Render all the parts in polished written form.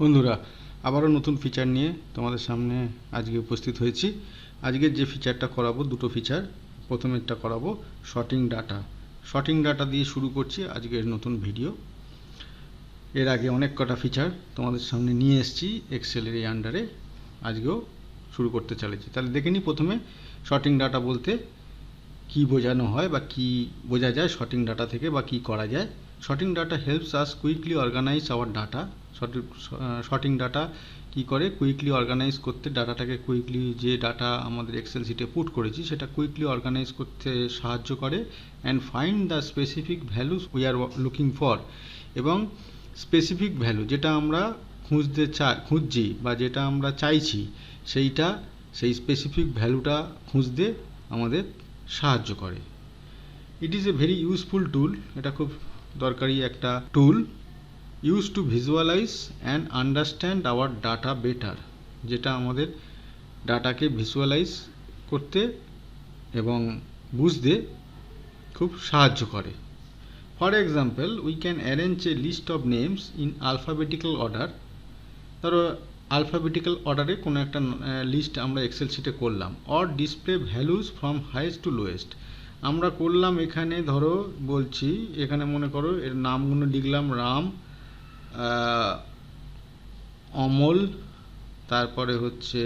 বন্ধুরা, আবারও নতুন ফিচার নিয়ে তোমাদের সামনে আজকে উপস্থিত হয়েছি। আজকের যে ফিচারটা করাবো, দুটো ফিচার। প্রথমেরটা করাবো শর্টিং ডাটা। শর্টিং ডাটা দিয়ে শুরু করছি আজকের নতুন ভিডিও। এর আগে অনেক কটা ফিচার তোমাদের সামনে নিয়ে এসেছি এক্সেলের এই আন্ডারে, আজকেও শুরু করতে চলেছি। তাহলে দেখে নিই প্রথমে শর্টিং ডাটা বলতে কি বোঝানো হয় বা কি বোঝা যায় শর্টিং ডাটা থেকে, বা কি করা যায়। Sorting data helps us quickly organise our data. Sorting data কি করে, কুইকলি অর্গানাইজ করতে, ডাটাটাকে কুইকলি, যে ডাটা আমাদের এক্সেল শিটে পুট করেছি সেটা কুইকলি অর্গানাইজ করতে সাহায্য করে। And find the specific values we are looking for. এবং স্পেসিফিক ভ্যালু যেটা আমরা খুঁজছি বা যেটা আমরা চাইছি, সেই স্পেসিফিক ভ্যালুটা খুঁজতে আমাদের সাহায্য করে। It is a very useful tool. এটা খুব দরকারি একটা tool. Use to visualize and understand our data better, যেটা আমাদের ডাটাকে ভিজুয়ালাইজ করতে এবং বুঝতে খুব সাহায্য করে। For example, we can arrange a list of names in alphabetical order. ধরো আলফাবেটিক্যাল অর্ডারে কোনো একটা লিস্ট আমরা এক্সেল শিটে করলাম। Or display values from highest to lowest. আমরা করলাম এখানে, ধরো বলছি এখানে মনে করো এর নামগুলো লিখলাম রাম, অমল, তারপরে হচ্ছে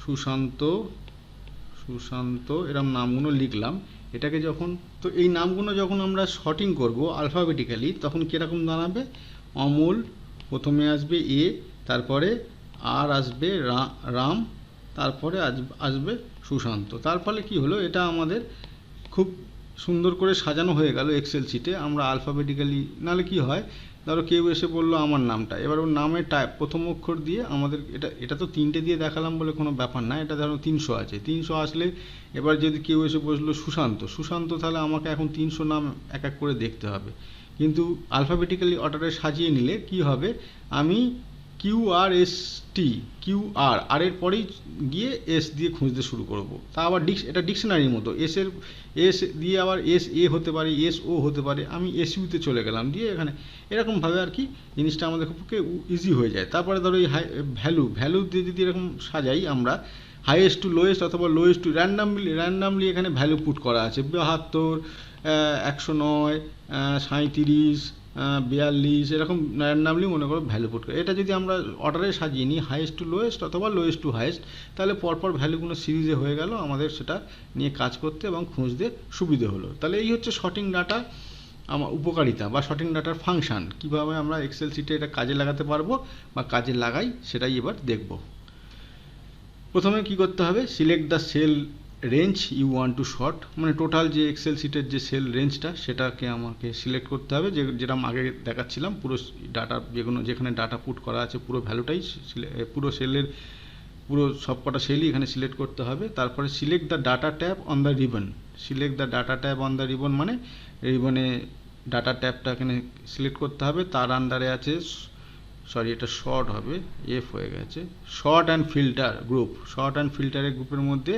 সুশান্ত, এরকম নামগুলো লিখলাম। এটাকে যখন, তো এই নামগুলো যখন আমরা শর্টিং করব আলফাবেটিক্যালি, তখন কীরকম দাঁড়াবে? অমল প্রথমে আসবে এ, তারপরে আর আসবে রাম, তারপরে আসবে সুশান্ত। তার ফলে কী হলো, এটা আমাদের খুব সুন্দর করে সাজানো হয়ে গেল এক্সেল শিটে। আমরা আলফাবেটিক্যালি, নাহলে কি হয়, ধরো কেউ এসে বললো আমার নামটা, এবার ওর নামের প্রথম অক্ষর দিয়ে আমাদের, এটা তো 3টে দিয়ে দেখালাম বলে কোনো ব্যাপার না। এটা ধরো 300 আছে, 300 আসলে এবার যদি কেউ এসে বসলো সুশান্ত, তাহলে আমাকে এখন 300 নাম এক এক করে দেখতে হবে। কিন্তু আলফাবেটিক্যালি অর্ডারে সাজিয়ে নিলে কি হবে, আমি কিউ আর এর পরেই গিয়ে এস দিয়ে খুঁজতে শুরু করব। তা আবার এটা ডিকশনারির মতো, এস দিয়ে আবার এস এ হতে পারে, এস ও হতে পারে, আমি এস ইউতে চলে গেলাম দিয়ে এখানে, এরকমভাবে আর কি জিনিসটা আমাদের পক্ষে ইজি হয়ে যায়। তারপরে ধরো এই ভ্যালু দিয়ে যদি এরকম সাজাই আমরা, হাইয়েস্ট টু লোয়েস্ট অথবা লোয়েস্ট টু র্যান্ডামলি এখানে ভ্যালু পুট করা আছে। 72, 109, 37, 42, এরকম র্যান্ডামলি মনে করো ভ্যালু পুট করে। এটা যদি আমরা অর্ডারে সাজিয়ে নিই, হাইয়েস্ট টু লোয়েস্ট অথবা লোয়েস্ট টু হাইয়েস্ট, তাহলে পরপর ভ্যালুগুলো সিরিজে হয়ে গেল, আমাদের সেটা নিয়ে কাজ করতে এবং খুঁজতে সুবিধে হলো। তাহলে এই হচ্ছে শর্টিং ডাটা আমার উপকারিতা বা শর্টিং ডাটার ফাংশান। কীভাবে আমরা এক্সেল শিটে এটা কাজে লাগাতে পারবো বা কাজে লাগাই, সেটাই এবার দেখব। প্রথমে কি করতে হবে, select the cell range you want to sort, মানে টোটাল যে এক্সেল শিটের যে সেল রেঞ্জটা সেটাকে আমাকে সিলেক্ট করতে হবে। যেটা আগে দেখাচ্ছিলাম, পুরো ডাটা যেখানে ডাটা পুট করা আছে পুরো ভ্যালুটাই, পুরো সেলের পুরো সবকটা সেলই এখানে সিলেক্ট করতে হবে। তারপরে select the data tab on the ribbon. Select the data tab on the ribbon মানে রিবনে ডাটা ট্যাবটা এখানে সিলেক্ট করতে হবে। তার আন্ডারে আছে, এটা শর্ট হবে, এফ হয়ে গেছে, sort and filter group. Sort and ফিল্টারের গ্রুপের মধ্যে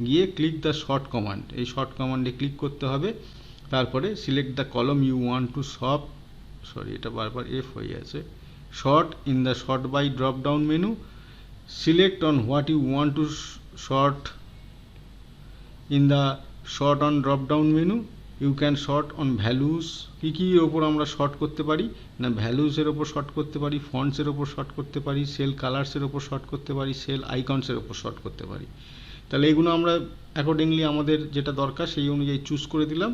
গিয়ে ক্লিক দ্য শর্ট কমান্ড, এই শর্ট কমান্ডে ক্লিক করতে হবে। তারপরে select the column you want to এটা বারবার এফ হয়ে আছে, sort in the sort by drop down menu. Select on what you want to sort in the sort on drop down menu. You can sort on values. কী ওপর আমরা short করতে পারি না, ভ্যালুসের ওপর শর্ট করতে পারি, ফন্টসের ওপর শর্ট করতে পারি, সেল কালার্সের ওপর শর্ট করতে পারি, সেল আইকনসের ওপর শর্ট করতে পারি। তাহলে এগুলো আমরা অ্যাকর্ডিংলি আমাদের যেটা দরকার সেই অনুযায়ী চুজ করে দিলাম।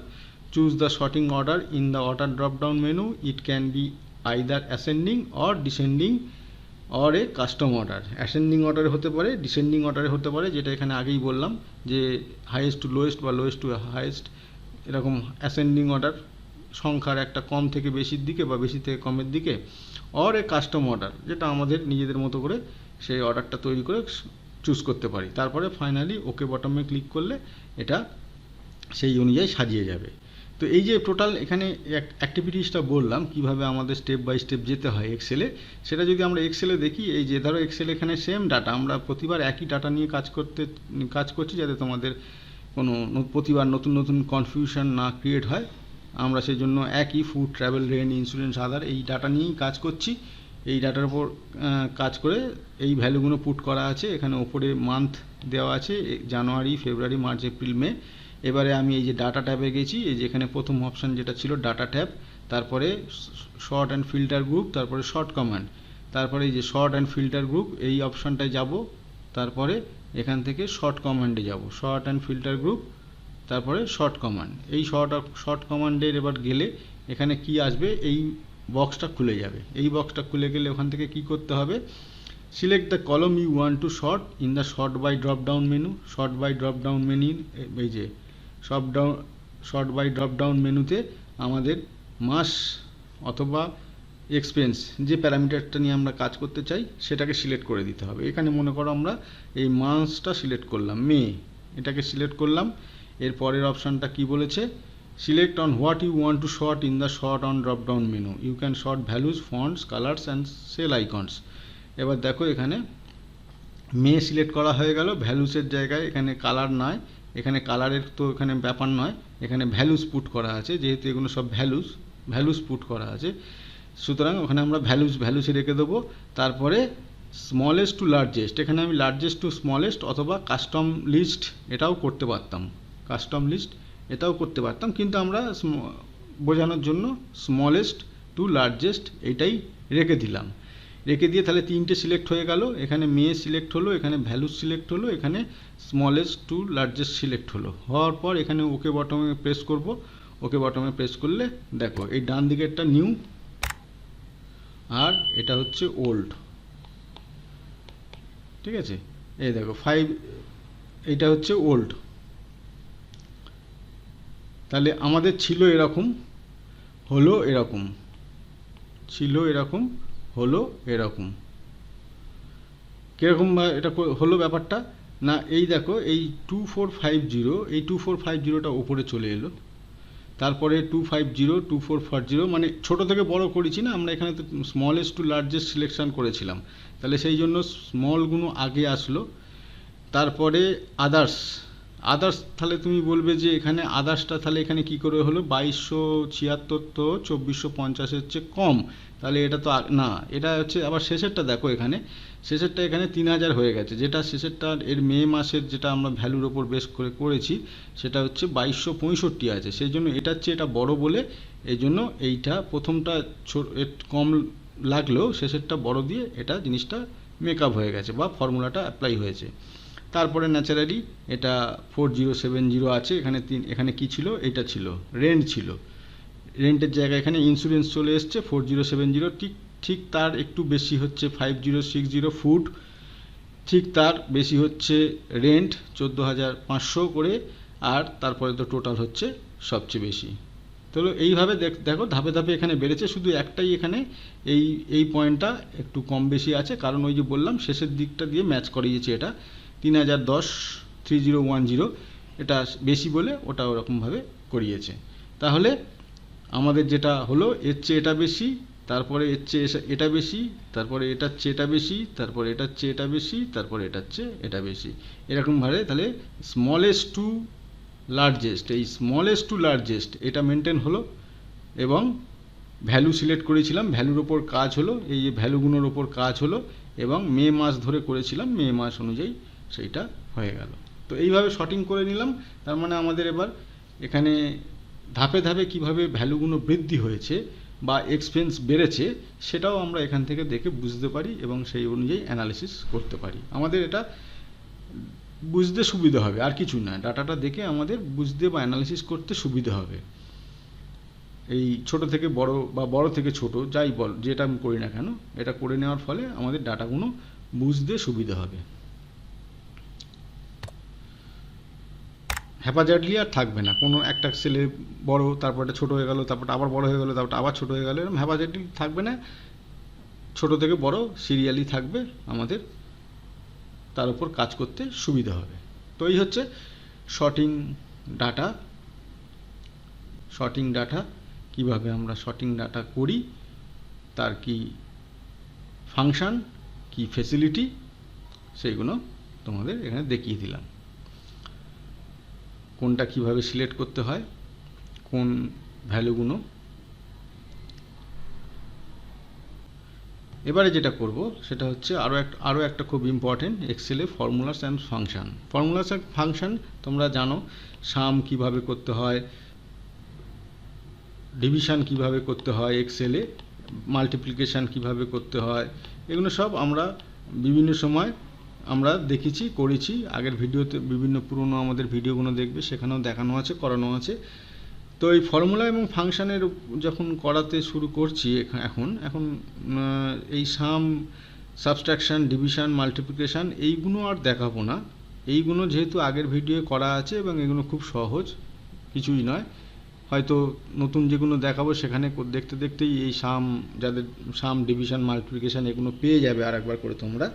Choose the sorting order in the order drop down menu. It can be either ascending or descending or a custom order. Ascending অর্ডারে হতে পারে, ডিসেন্ডিং অর্ডারে হতে পারে, যেটা এখানে আগেই বললাম যে হাইয়েস্ট টু লোয়েস্ট বা লোয়েস্ট টু হাইয়েস্ট, এরকম অ্যাসেন্ডিং অর্ডার, সংখ্যার একটা কম থেকে বেশির দিকে বা বেশি থেকে কমের দিকে। অর এ কাস্টম অর্ডার, যেটা আমাদের নিজেদের মতো করে সেই অর্ডারটা তৈরি করে চুজ করতে পারি। তারপরে ফাইনালি ওকে বটমে ক্লিক করলে এটা সেই অনুযায়ী সাজিয়ে যাবে। তো এই যে টোটাল এখানে অ্যাক্টিভিটিসটা বললাম কিভাবে আমাদের স্টেপ বাই স্টেপ যেতে হয় এক্সেলে, সেটা যদি আমরা এক্সেলে দেখি, এই যে ধরো এক্সেল এখানে সেম ডাটা, আমরা প্রতিবার একই ডাটা নিয়ে কাজ করছি যাতে তোমাদের কোনো প্রতিবার নতুন নতুন কনফিউশন না ক্রিয়েট হয়। আমরা সেই জন্য একই ফুড, ট্রাভেল, রেন্ট, ইন্স্যুরেন্স, আদার এই ডাটা নিয়েই কাজ করছি। এই ডাটার উপর কাজ করে এই ভ্যালুগুলো পুট করা আছে। এখানে ওপরে মান্থ দেওয়া আছে, জানুয়ারি, ফেব্রুয়ারি, মার্চ, এপ্রিল, মে। এবারে আমি এই যে ডাটা ট্যাবে গেছি, এই যে এখানে প্রথম অপশান যেটা ছিল ডাটা ট্যাব, তারপরে শর্ট অ্যান্ড ফিল্টার গ্রুপ, তারপরে শর্ট কমান্ড, তারপরে এই যে শর্ট অ্যান্ড ফিল্টার গ্রুপ এই অপশানটায় যাব, তারপরে এখান থেকে শর্ট কমান্ডে যাব, শর্ট অ্যান্ড ফিল্টার গ্রুপ, তারপরে শর্ট কমান্ড। এই শর্ট কমান্ডের এবার গেলে এখানে কি আসবে, এই বক্সটা খুলে যাবে। এই বক্সটা খুলে গেলে ওখান থেকে কি করতে হবে, select the column you want to sort in the sort by drop down menu. Sort by drop down menu, এই যে শর্ট বাই ড্রপ ডাউন মেনুতে আমাদের মাস অথবা এক্সপেন্স যে প্যারামিটারটা নিয়ে আমরা কাজ করতে চাই সেটাকে সিলেক্ট করে দিতে হবে। এখানে মনে করো আমরা এই মাসটা সিলেক্ট করলাম, মে, এটাকে সিলেক্ট করলাম। এর পরের অপশানটা কি বলেছে, select on what you want to sort in the sort on drop down menu, you can sort values, fonts, colours and cell icons. এবার দেখো এখানে মে সিলেক্ট করা হয়ে গেল, ভ্যালুসের জায়গায় এখানে কালার নয়, এখানে কালারের তো এখানে ব্যাপার নয়, এখানে ভ্যালুস পুট করা আছে, যেহেতু এগুলো সব ভ্যালুস পুট করা আছে, সুতরাং ওখানে আমরা ভ্যালুসে রেখে দেবো। তারপরে স্মলেস্ট টু লার্জেস্ট, এখানে আমি লার্জেস্ট টু স্মলেস্ট অথবা কাস্টম লিস্ট এটাও করতে পারতাম, কিন্তু আমরা বোঝানোর জন্য স্মলেস্ট টু লার্জেস্ট এইটাই রেখে দিলাম। রেখে দিয়ে তাহলে তিনটে সিলেক্ট হয়ে গেল, এখানে মে সিলেক্ট হলো, এখানে ভ্যালুস সিলেক্ট হলো, এখানে স্মলেস্ট টু লার্জেস্ট সিলেক্ট হলো। হওয়ার পর এখানে ওকে বটমে প্রেস করব। ওকে বটমে প্রেস করলে দেখো এই ডান দিকেরটা নিউ আর এটা হচ্ছে ওল্ড, ঠিক আছে। এই দেখো 5, এইটা হচ্ছে ওল্ড। তাহলে আমাদের ছিল এরকম, হলো এরকম, ছিল এরকম, হলো এরকম। কীরকম এটা হলো ব্যাপারটা না, এই দেখো এই 2450, এই 2450টা ওপরে চলে এলো, তারপরে 250, 2440, মানে ছোট থেকে বড় করেছি না আমরা, এখানে তো স্মলেস্ট টু লার্জেস্ট সিলেকশন করেছিলাম, তাহলে সেই জন্য স্মলগুলো আগে আসলো। তারপরে আদার্স, তাহলে তুমি বলবে যে এখানে আদার্সটা তাহলে এখানে কি করে হলো, 2276 তো 2450-এর চেয়ে কম, তাহলে এটা তো না, এটা হচ্ছে আবার শেষেরটা দেখো, শেষেরটা এখানে 3000 হয়ে গেছে, যেটা শেষেরটা এর মে মাসের যেটা আমরা ভ্যালুর ওপর বেস করে করেছি সেটা হচ্ছে 2265 আছে, সেই জন্য এটার চেয়ে এটা বড় বলে এই জন্য এইটা প্রথমটা কম লাগলেও শেষেরটা বড় দিয়ে এটা জিনিসটা মেকআপ হয়ে গেছে বা ফর্মুলাটা অ্যাপ্লাই হয়েছে। তারপরে ন্যাচারালি এটা 4070 আছে, এখানে কি ছিল, এটা ছিল রেন্ট, ছিল রেন্টের জায়গায় এখানে ইন্স্যুরেন্স চলে এসছে 4070, ঠিক তার একটু বেশি হচ্ছে 5060 ফুড, ঠিক তার বেশি হচ্ছে রেন্ট 14500 করে, আর তারপরে তো টোটাল হচ্ছে সবচেয়ে বেশি। তো এইভাবে দেখো ধাপে ধাপে এখানে বেড়েছে, শুধু একটাই এখানে এই পয়েন্টটা একটু কম বেশি আছে, কারণ ওই যে বললাম শেষের দিকটা দিয়ে ম্যাচ করিয়েছে, এটা 3010 এটা বেশি বলে ওটা ওরকমভাবে করিয়েছে। তাহলে আমাদের যেটা হলো এর চেয়ে এটা বেশি, তারপরে এর চেয়ে এটা বেশি, তারপরে এটার চেয়ে এটা বেশি, তারপরে এটার চেয়ে এটা বেশি, তারপরে এটার চেয়ে এটা বেশি, এরকমভাবে তাহলে স্মলেস্ট টু লার্জেস্ট, এই স্মলেস্ট টু লার্জেস্ট এটা মেনটেন হলো। এবং ভ্যালু সিলেক্ট করেছিলাম, ভ্যালুর ওপর কাজ হলো, এই যে ভ্যালুগুলোর ওপর কাজ হলো, এবং মে মাস ধরে করেছিলাম, মে মাস অনুযায়ী সেইটা হয়ে গেল। তো এইভাবে শর্টিং করে নিলাম। তার মানে আমাদের এবার এখানে ধাপে ধাপে কিভাবে ভ্যালুগুলো বৃদ্ধি হয়েছে বা এক্সপেন্স বেড়েছে সেটাও আমরা এখান থেকে দেখে বুঝতে পারি এবং সেই অনুযায়ী অ্যানালিসিস করতে পারি। আমাদের এটা বুঝতে সুবিধা হবে, আর কিছু না, ডাটাটা দেখে আমাদের বুঝতে বা অ্যানালিসিস করতে সুবিধা হবে। এই ছোট থেকে বড় বা বড় থেকে ছোট যাই বল, যেটা আমি করি না কেন, এটা করে নেওয়ার ফলে আমাদের ডাটাগুলো বুঝতে সুবিধা হবে। হ্যাপাজার্ডলি আর থাকবে না, কোনো একটা সেলে বড়, তারপর এটা ছোট হয়ে গেল, তারপর আবার বড় হয়ে গেল, তারপর আবার ছোট হয়ে গেল, এরকম হ্যাপাজার্ডলি থাকবে না, ছোট থেকে বড় সিরিয়ালি থাকবে, আমাদের তার উপর কাজ করতে সুবিধা হবে। তো এই হচ্ছে শর্টিং ডাটা, কিভাবে আমরা শর্টিং ডাটা করি, তার কি ফাংশন, কি ফেসিলিটি, সেইগুলো তোমাদের এখানে দেখিয়ে দিলাম। কোনটা কিভাবে সিলেক্ট করতে হয়, কোন ভ্যালুগুলো এবারে যেটা করব সেটা হচ্ছে আরও একটা খুব ইম্পর্টেন্ট এক্সেলে formulas and function. Formulas and function তোমরা জানো, সাম কিভাবে করতে হয়, ডিভিশন কিভাবে করতে হয় এক্সেলে, মাল্টিপ্লিকেশান কিভাবে করতে হয়, এগুলো সব আমরা বিভিন্ন সময় আমরা দেখেছি, করেছি। আগের ভিডিওতে বিভিন্ন পুরনো আমাদের ভিডিওগুলো দেখবে, সেখানেও দেখানো আছে, করানো আছে। তো এই ফর্মুলা এবং ফাংশানের যখন করাতে শুরু করছি এখন এই সাম, সাবট্রাকশন, ডিভিশন, মাল্টিপ্লিকেশান এইগুলো আর দেখাবো না। এইগুলো যেহেতু আগের ভিডিও করা আছে এবং এগুলো খুব সহজ, কিছুই নয়। হয়তো নতুন যেগুলো দেখাবো সেখানে দেখতে দেখতেই এই যাদের সাম, ডিভিশন, মাল্টিপ্লিকেশান এগুলো পেয়ে যাবে আর একবার করে তোমরা।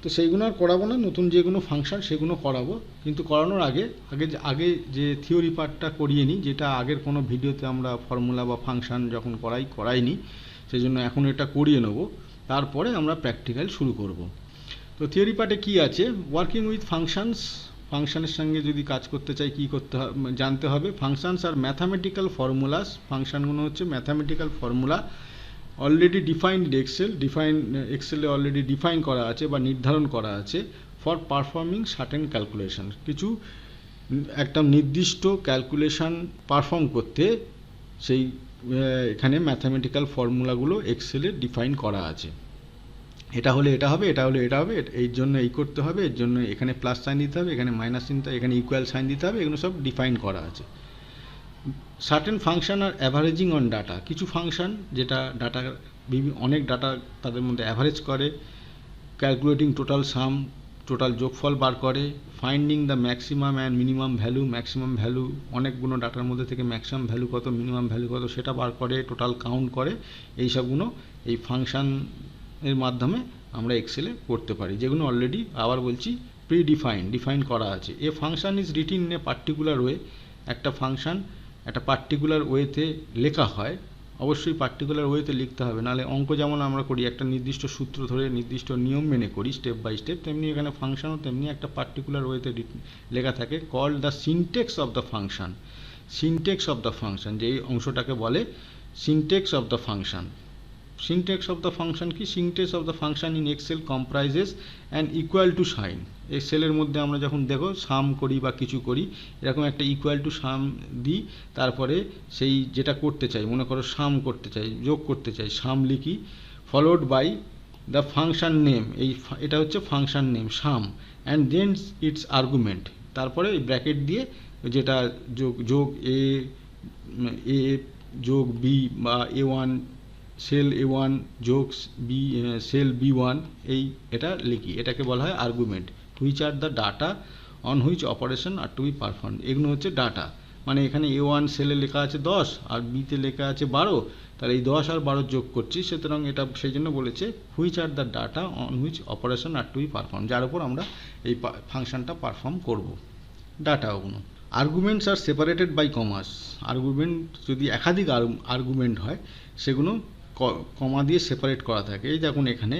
তো সেইগুলো আর করাবো না, নতুন যেগুলো ফাংশন সেগুলো করাবো। কিন্তু করানোর আগে যে থিওরি পার্টটা করিয়ে নিই, যেটা আগের কোনো ভিডিওতে আমরা ফর্মুলা বা ফাংশন যখন করাইনি, সেই জন্য এখন এটা করিয়ে নেব। তারপরে আমরা প্র্যাকটিক্যাল শুরু করব। তো থিওরি পার্টে কী আছে, ওয়ার্কিং উইথ ফাংশনস, ফাংশনের সঙ্গে যদি কাজ করতে চাই কী করতে হবে জানতে হবে। ফাংশনস আর ম্যাথামেটিক্যাল ফর্মুলাস, ফাংশনগুলো হচ্ছে ম্যাথামেটিক্যাল ফর্মুলা, অলরেডি ডিফাইন্ড এক্সেলে অলরেডি ডিফাইন করা আছে বা নির্ধারণ করা আছে ফর পারফর্মিং সার্টেন ক্যালকুলেশন। কিছু একটা নির্দিষ্ট ক্যালকুলেশন পারফর্ম করতে সেই এখানে ম্যাথামেটিক্যাল ফর্মুলাগুলো এক্সেলে ডিফাইন করা আছে। এটা হলে এটা হবে, এটা হলে এটা হবে, এর জন্য এই করতে হবে, এর জন্য এখানে প্লাস সাইন দিতে হবে, এখানে মাইনাস দিতে হবে, এখানে ইকুয়াল সাইন দিতে হবে, এগুলো সব ডিফাইন করা আছে। Certain function are averaging on data, কিছু ফাংশন যেটা অনেক ডাটা তাদের মধ্যে অ্যাভারেজ করে, ক্যালকুলেটিং টোটাল সাম, টোটাল যোগফল বার করে, finding the maximum and minimum value, maximum value অনেকগুলো ডাটার মধ্যে থেকে ম্যাক্সিমাম ভ্যালু কত, মিনিমাম ভ্যালু কত সেটা বার করে, টোটাল কাউন্ট করে। এই সবগুলো এই ফাংশনের মাধ্যমে আমরা এক্সেলে করতে পারি, যেগুলো অলরেডি আবার বলছি ডিফাইন করা আছে। A function is written in a particular way, একটা ফাংশন একটা পার্টিকুলার ওয়েতে লেখা হয়, অবশ্যই পার্টিকুলার ওয়েতে লিখতে হবে, নাহলে অঙ্ক যেমন আমরা করি একটা নির্দিষ্ট সূত্র ধরে নির্দিষ্ট নিয়ম মেনে করি স্টেপ বাই স্টেপ, তেমনি এখানে ফাংশনও তেমনি একটা পার্টিকুলার ওয়েতে লেখা থাকে। Called the syntax of the function, syntax of the function, যে এই অংশটাকে বলে syntax of the function. Syntax of the function কি? Syntax of the function in Excel comprises an equal to sign. এক্সেলের মধ্যে আমরা যখন দেখো সাম করি বা কিছু করি, এরকম একটা ইকুয়াল টু সাম দিই, তারপরে সেই যেটা করতে চাই, মনে করো সাম করতে চাই, যোগ করতে চাই, সাম লিখি, followed by the function name, এটা হচ্ছে function name sum, and then its argument, তারপরে এই ব্র্যাকেট দিয়ে যেটা যোগ এ যোগ বি বা A1 সেল A1 যোগ বি সেল B1, এটা লিখি, এটাকে বলা হয় argument. Which are the data on which operation are to be perform, এগুলো হচ্ছে ডাটা। মানে এখানে A1 সেলে লেখা আছে 10 আর বিতে লেখা আছে 12, তাহলে এই 10 আর 12 যোগ করছি, সুতরাং এটা সেই জন্য বলেছে which are the data on which operation are to be perform, যার উপর আমরা এই ফাংশনটা পারফর্ম করব, ডাটা ওগুলো। Arguments are separated by commas, argument যদি একাধিক আর্গুমেন্ট হয় সেগুলো কমা দিয়ে সেপারেট করা থাকে। এই দেখুন এখানে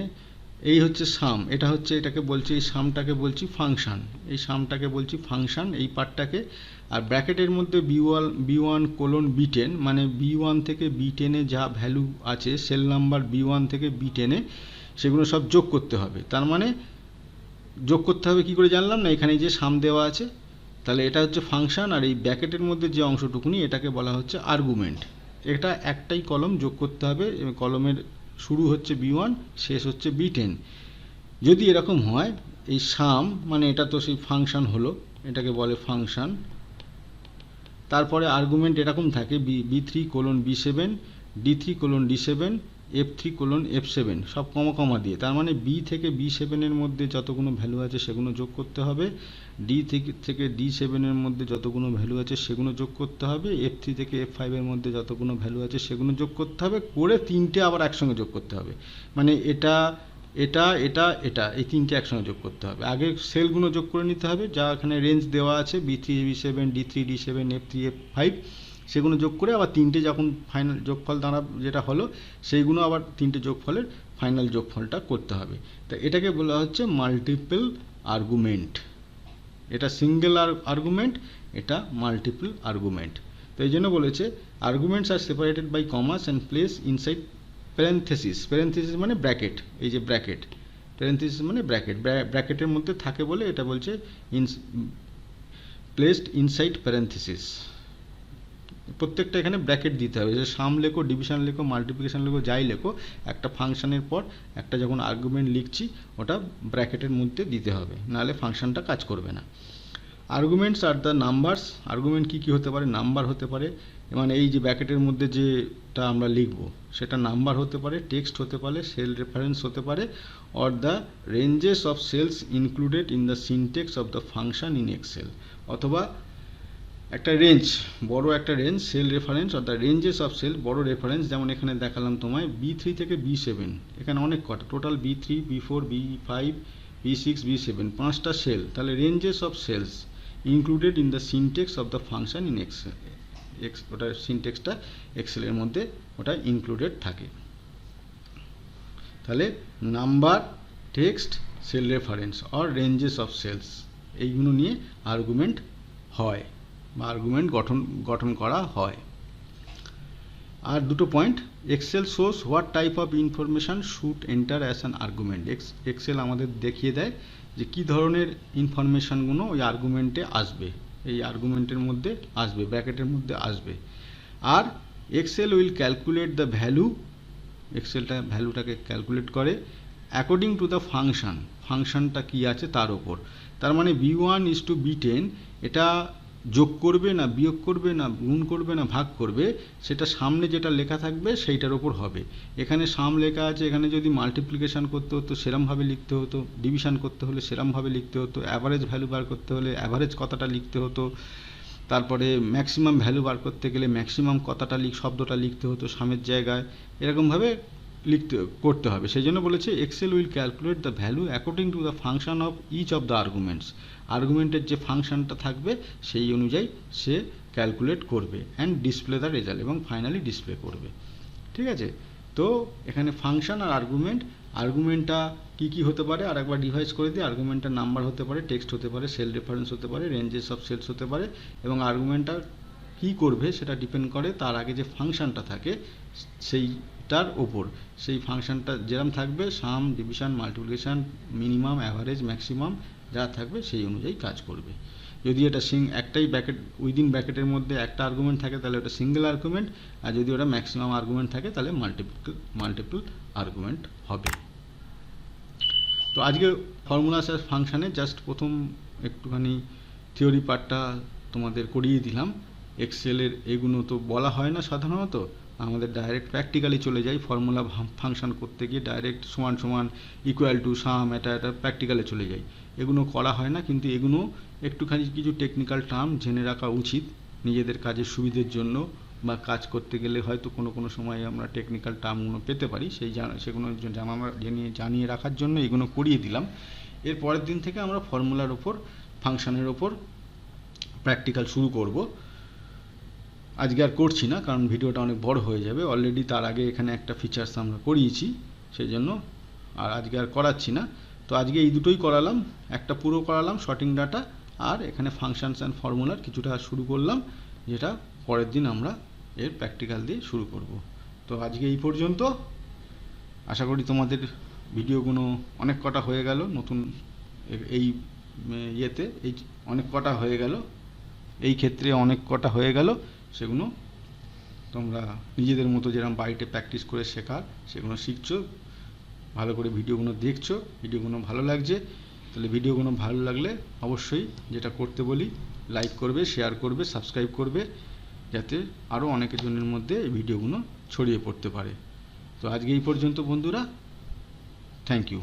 এই হচ্ছে সাম, এটাকে বলছি, এই সামটাকে বলছি ফাংশন, এই সামটাকে বলছি ফাংশন এই পার্টটাকে। আর ব্র্যাকেটের মধ্যে B1 কোলন B10, মানে B1 থেকে B10 এ যা ভ্যালু আছে সেল নাম্বার B1 থেকে B10 এ সেগুলো সব যোগ করতে হবে। তার মানে যোগ করতে হবে কি করে জানলাম না, এখানে যে সাম দেওয়া আছে, তাহলে এটা হচ্ছে ফাংশন, আর এই ব্র্যাকেটের মধ্যে যে অংশটুকুনি এটাকে বলা হচ্ছে আর্গুমেন্ট। এটা একটাই কলম যোগ করতে হবে, কলমের শুরু হচ্ছে B1, শেষ হচ্ছে B10। যদি এরকম হয় এই সাম, মানে এটা তো সেই ফাংশন হলো, এটাকে বলে ফাংশন। তারপরে আর্গুমেন্ট এরকম থাকে B3 colon B7, D3 colon D7, F3 colon F7, সব কমা দিয়ে। তার মানে B থেকে B7 এর মধ্যে যতগুলো ভ্যালু আছে সেগুলো যোগ করতে হবে, D থেকে D7 এর মধ্যে যতগুলো ভ্যালু আছে সেগুলো যোগ করতে হবে, F3 থেকে F5 এর মধ্যে যতগুলো ভ্যালু আছে সেগুলো যোগ করতে হবে, করে তিনটে আবার একসঙ্গে যোগ করতে হবে। মানে এটা এই তিনটে একসঙ্গে যোগ করতে হবে। আগে সেলগুলো যোগ করে নিতে হবে, যা এখানে রেঞ্জ দেওয়া আছে B3 B7, D3 D7, F3 F5, সেগুলো যোগ করে আবার তিনটে যখন ফাইনাল যোগফল যেটা হলো সেইগুলো আবার তিনটে যোগফলের ফাইনাল যোগফলটা করতে হবে। তো এটাকে বলা হচ্ছে মাল্টিপল আর্গুমেন্ট। এটা সিঙ্গেল আর্গুমেন্ট, এটা মাল্টিপল আর্গুমেন্ট। তো এই জন্য বলেছে arguments are separated by commas and place inside parenthesis মানে ব্র্যাকেট, এই যে ব্র্যাকেট, প্যারেনথেসিস মানে ব্র্যাকেট, ব্র্যাকেটের মধ্যে থাকে বলে এটা বলছে প্লেসড ইনসাইড প্যারেনথেসিস। প্রত্যেকটা এখানে ব্র্যাকেট দিতে হবে, যে সাম লেখো, ডিভিশন লেখো, মাল্টিপ্লিকেশন লেখো, যাই লেখো, একটা ফাংশনের পর একটা যখন আর্গুমেন্ট লিখছি ওটা ব্র্যাকেটের মধ্যে দিতে হবে, নাহলে ফাংশনটা কাজ করবে না। Arguments are the numbers, argument কী কী হতে পারে, নাম্বার হতে পারে, মানে এই যে ব্র্যাকেটের মধ্যে যেটা আমরা লিখব সেটা নাম্বার হতে পারে, টেক্সট হতে পারে, সেল রেফারেন্স হতে পারে, or the ranges of cells included in the syntax of the function in Excel, অথবা একটা রেঞ্জ, বড় একটা range, cell reference or the ranges of cell, বড় রেফারেন্স, যেমন এখানে দেখালাম তোমায় B3 থেকে B7, এখানে অনেক কটা, total B3, B4, B5, B6, B7, 5টা সেল, তাহলে ranges of cells included in the syntax of the function in Excel, ওটা সিনটেক্সটা এক্সেলের মধ্যে ওটা ইনক্লুডেড থাকে। তাহলে number, text, cell reference or ranges of cells, এইগুলো নিয়ে আর্গুমেন্ট হয় বা আর্গুমেন্ট গঠন করা হয়। আর দুটো point, Excel shows what type of information should enter as an argument, Excel আমাদের দেখিয়ে দেয় যে কী ধরনের ইনফরমেশানগুলো ওই আর্গুমেন্টে আসবে, এই আর্গুমেন্টের মধ্যে আসবে, ব্র্যাকেটের মধ্যে আসবে। আর Excel will calculate the value, এক্সেলটা ভ্যালুটাকে ক্যালকুলেট করে অ্যাকর্ডিং টু দ্য ফাংশন, ফাংশনটা কী আছে তার ওপর। তার মানে B1 is to B10 এটা যোগ করবে না বিয়োগ করবে না গুণ করবে না ভাগ করবে, সেটা সামনে যেটা লেখা থাকবে সেইটার ওপর হবে। এখানে সাম লেখা আছে, এখানে যদি মাল্টিপ্লিকেশান করতে হতো সেরমভাবে লিখতে হতো, ডিভিশন করতে হলে সেরমভাবে লিখতে হতো, অ্যাভারেজ ভ্যালু বার করতে হলে অ্যাভারেজ কথাটা লিখতে হতো, তারপরে ম্যাক্সিমাম ভ্যালু বার করতে গেলে ম্যাক্সিমাম কথাটা শব্দটা লিখতে হতো সামের জায়গায়, এরকমভাবে করতে হবে। সেই জন্য বলেছে Excel will calculate the value according to the function of each of the arguments, আর্গুমেন্টের যে ফাংশনটা থাকবে সেই অনুযায়ী সে ক্যালকুলেট করবে অ্যান্ড ডিসপ্লে দ্য রেজাল্ট, এবং ফাইনালি ডিসপ্লে করবে। ঠিক আছে, তো এখানে ফাংশন আর আর্গুমেন্টটা কী কী হতে পারে আর একবার রিভাইজ করে দিই। আর্গুমেন্টটা নাম্বার হতে পারে, টেক্সট হতে পারে, সেল রেফারেন্স হতে পারে, রেঞ্জেস অফ সেলস হতে পারে, এবং আর্গুমেন্টটা কী করবে সেটা ডিপেন্ড করে তার আগে যে ফাংশনটা থাকে সেইটার ওপর। সেই ফাংশনটা যেরকম থাকবে, sum, division, multiplication, minimum, average, maximum যা থাকবে সেই অনুযায়ী কাজ করবে। যদি এটা একটাই ব্র্যাকেট, উইদিন ব্র্যাকেটের মধ্যে একটা আর্গুমেন্ট থাকে তাহলে ওটা সিঙ্গেল আর্গুমেন্ট, আর যদি ওটা ম্যাক্সিমাম আর্গুমেন্ট থাকে তাহলে মাল্টিপল আর্গুমেন্ট হবে। তো আজকে ফর্মুলাস আর ফাংশানে জাস্ট প্রথম একটুখানি থিওরি পার্টটা তোমাদের করিয়ে দিলাম। এক্সেলের এগুলো তো বলা হয় না সাধারণত, আমাদের ডাইরেক্ট প্র্যাকটিক্যালি চলে যাই, ফর্মুলা ফাংশন করতে গিয়ে ডাইরেক্ট সমান সমান ইকুয়াল টু সাম এটা প্র্যাকটিক্যালে চলে যাই, এগুলো করা হয় না। কিন্তু এগুলো একটুখানি কিছু টেকনিক্যাল টার্ম জেনে রাখা উচিত নিজেদের কাজের সুবিধের জন্য, বা কাজ করতে গেলে হয়তো কোনো সময় আমরা টেকনিক্যাল টার্মগুলো পেতে পারি, সেগুলো জানিয়ে রাখার জন্য এগুলো করিয়ে দিলাম। এর পরের দিন থেকে আমরা ফর্মুলার ওপর, ফাংশনের ওপর প্র্যাকটিক্যাল শুরু করব। আজকে আর করছি না কারণ ভিডিওটা অনেক বড় হয়ে যাবে, অলরেডি তার আগে এখানে একটা ফিচার্স আমরা করিয়েছি, সেই জন্য আর আজকে আর করাচ্ছি না। তো আজকে এই দুটোই করালাম, একটা পুরো করালাম শর্টিং ডাটা, আর এখানে ফাংশনস অ্যান্ড ফর্মুলার কিছুটা শুরু করলাম, যেটা পরের দিন আমরা এর প্র্যাকটিক্যাল দিয়ে শুরু করব। তো আজকে এই পর্যন্ত, আশা করি তোমাদের ভিডিওগুলো অনেক কটা হয়ে গেল, নতুন এই ইয়েতে এই অনেক কটা হয়ে গেল, এই ক্ষেত্রে অনেক কটা হয়ে গেল, সেগুলো তোমরা নিজেদের মতো যেরকম বাড়িতে প্র্যাকটিস করে শেখার সেগুলো শিখছো, ভালো করে ভিডিওগুলো দেখছো, ভিডিওগুলো ভালো লাগছে, তাহলে ভিডিওগুলো ভালো লাগলে অবশ্যই যেটা করতে বলি, লাইক করবে, শেয়ার করবে, সাবস্ক্রাইব করবে, যাতে আরও অনেকের জনের মধ্যে এই ভিডিওগুলো ছড়িয়ে পড়তে পারে। তো আজকে এই পর্যন্ত বন্ধুরা, থ্যাংক ইউ।